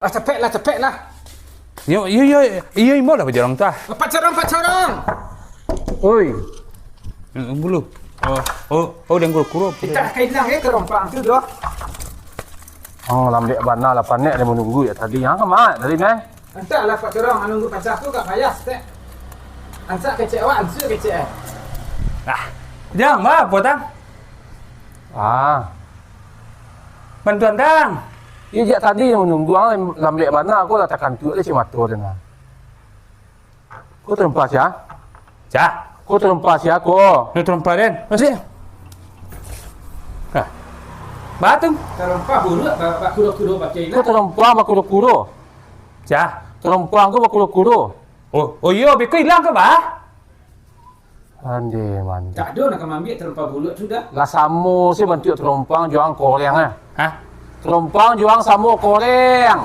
Cepet lah. Yo, mau lah berjarang tu. Pak corong. Oi. Bulu. Dan Kuro. Kita hilang kerompang tu doh. Lambat bana lah panek dia menunggu ya tadi. Mat tadi meh. Entahlah Pak corong menunggu pasal tu kat payah stek. Ansak kecek awak, ansu kecek. Jangan apa tang? Bantuan tang. Ia jak tadi yang menunggu lambat bana aku dah tekan tu dia cuma tu dengan. Kau terempas ya? Kau terempas ya kau. Ni terempat den. Masih. Batung. Tarompa bulut bak Kuro baca Kau terempas Bakuro. Terempas kau Bakuro. Oh iya, beko hilang ke bah? Ande man. tak ada nak ambil terompa bulut sudah. Lah samu sih bentuk terompang juang koreng ah. Hah? Terompang juang samu koreng.